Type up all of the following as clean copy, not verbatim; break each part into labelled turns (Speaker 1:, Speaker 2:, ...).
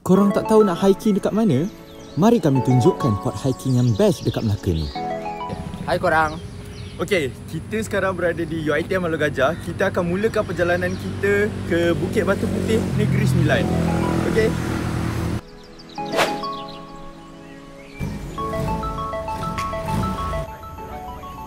Speaker 1: Korang tak tahu nak hiking dekat mana? Mari kami tunjukkan spot hiking yang best dekat Melaka ni.
Speaker 2: Hai korang.
Speaker 1: Okey, kita sekarang berada di UiTM Malur Gajah. Kita akan mulakan perjalanan kita ke Bukit Batu Putih, Negeri Sembilan. Okey.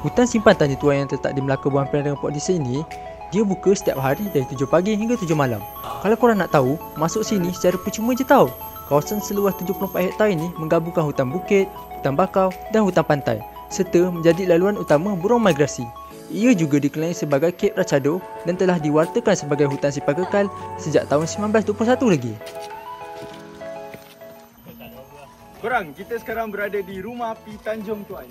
Speaker 2: Hutan simpan Tanjung Tuan yang terletak di Melaka Buang Pilihan dengan Port Dickson ini, dia buka setiap hari dari 7 pagi hingga 7 malam. Kalau korang nak tahu, masuk sini secara percuma je tau. Kawasan seluas 74 hektar ini menggabungkan hutan bukit, hutan bakau dan hutan pantai, serta menjadi laluan utama burung migrasi. Ia juga dikenali sebagai Cape Rachado dan telah diwartakan sebagai hutan sifar kekal sejak tahun 1921 lagi.
Speaker 1: Korang, kita sekarang berada di Rumah Api Tanjung Tuan.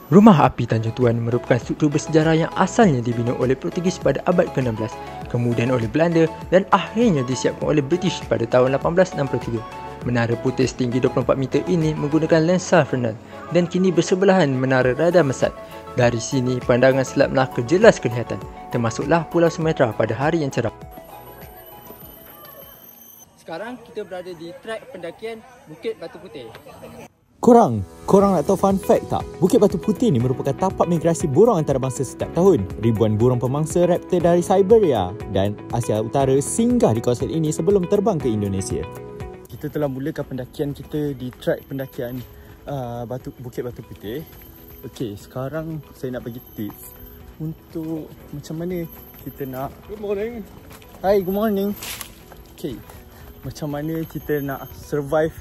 Speaker 2: Rumah Api Tanjung Tuan merupakan struktur bersejarah yang asalnya dibina oleh Portugis pada abad ke-16, kemudian oleh Belanda dan akhirnya disiapkan oleh British pada tahun 1863. Menara putih setinggi 24 meter ini menggunakan lensa Fresnel dan kini bersebelahan menara radar Mesat. Dari sini, pandangan Selat Melaka jelas kelihatan, termasuklah Pulau Sumatra pada hari yang cerah. Sekarang kita berada di trek pendakian Bukit Batu Putih.
Speaker 1: Korang nak tahu fun fact tak? Bukit Batu Putih ni merupakan tapak migrasi burung antarabangsa setiap tahun. Ribuan burung pemangsa raptor dari Siberia dan Asia Utara singgah di kawasan ini sebelum terbang ke Indonesia. Kita telah mulakan pendakian kita di trek pendakian Bukit Batu Putih. Okey, sekarang saya nak bagi tips untuk macam mana kita nak... Good morning. Hi, good morning. Okey, macam mana kita nak survive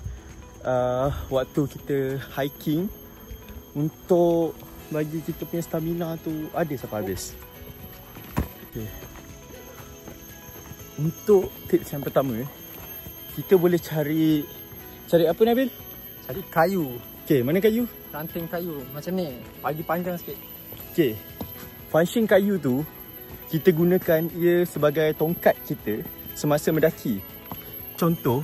Speaker 1: waktu kita hiking untuk bagi kita punya stamina tu ada sampai habis. Okay. Untuk tips yang pertama, kita boleh cari apa Nabil?
Speaker 2: Cari kayu.
Speaker 1: Okay, mana kayu?
Speaker 2: Ranting kayu macam ni, bagi panjang sikit.
Speaker 1: Okay, function kayu tu kita gunakan ia sebagai tongkat kita semasa mendaki. Contoh,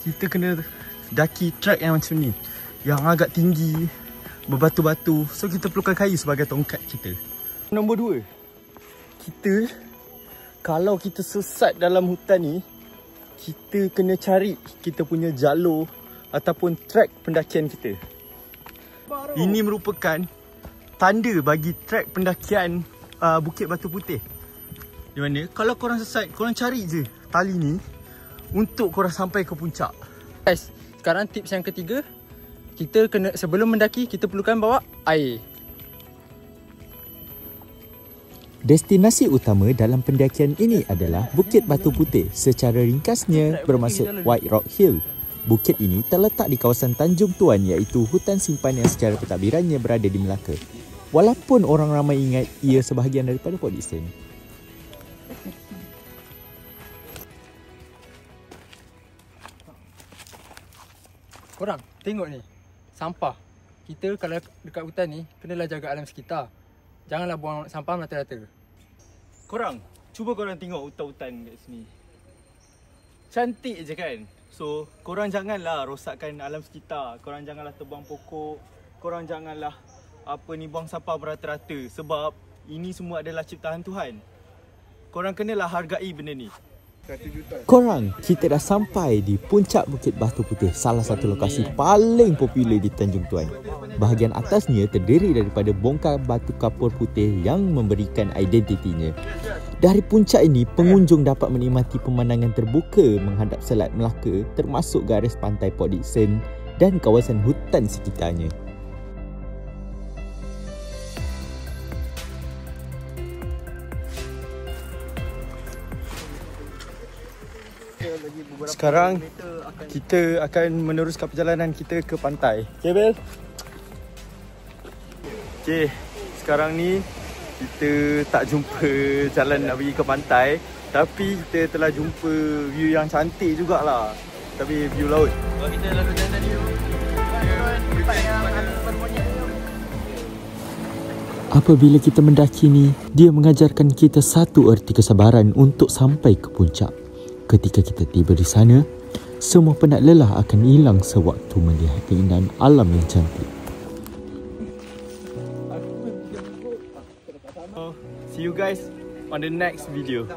Speaker 1: kita kena daki trek yang macam ni, yang agak tinggi, berbatu-batu. So kita perlukan kayu sebagai tongkat kita. Nombor 2, kalau kita sesat dalam hutan ni, kita kena cari kita punya jalur ataupun trek pendakian kita. Ini merupakan tanda bagi trek pendakian Bukit Batu Putih, di mana kalau korang sesat, korang cari je tali ni untuk korang sampai ke puncak.
Speaker 2: Guys, sekarang tips yang ketiga, kita kena, sebelum mendaki, kita perlukan bawa air.
Speaker 1: Destinasi utama dalam pendakian ini adalah Bukit Batu Putih, secara ringkasnya bermaksud White Rock Hill. Bukit ini terletak di kawasan Tanjung Tuan, iaitu hutan simpan yang secara pentadbirannya berada di Melaka. Walaupun orang ramai ingat ia sebahagian daripada Port Dickson.
Speaker 2: Korang, tengok ni, sampah. Kita kalau dekat hutan ni, kenalah jaga alam sekitar. Janganlah buang sampah merata-rata.
Speaker 1: Korang, cuba korang tengok hutan-hutan kat sini. Cantik je kan? So, korang janganlah rosakkan alam sekitar. Korang janganlah tebang pokok. Korang janganlah buang sampah merata-rata. Sebab ini semua adalah ciptaan Tuhan. Korang kenalah hargai benda ni. Korang, kita dah sampai di puncak Bukit Batu Putih, salah satu lokasi paling popular di Tanjung Tuan. Bahagian atasnya terdiri daripada bongkar batu kapur putih yang memberikan identitinya. Dari puncak ini, pengunjung dapat menikmati pemandangan terbuka menghadap Selat Melaka, termasuk garis pantai Port Dickson dan kawasan hutan sekitarnya. Sekarang kita akan meneruskan perjalanan kita ke pantai. Okay, Bel? Okay, sekarang ni kita tak jumpa jalan nak pergi ke pantai, tapi kita telah jumpa view yang cantik jugalah. Tapi view laut. Kita lalu jalan view. Apabila kita mendaki ni, dia mengajarkan kita satu erti kesabaran untuk sampai ke puncak. Ketika kita tiba di sana, semua penat lelah akan hilang sewaktu melihat keindahan alam yang cantik. See you guys on the next video.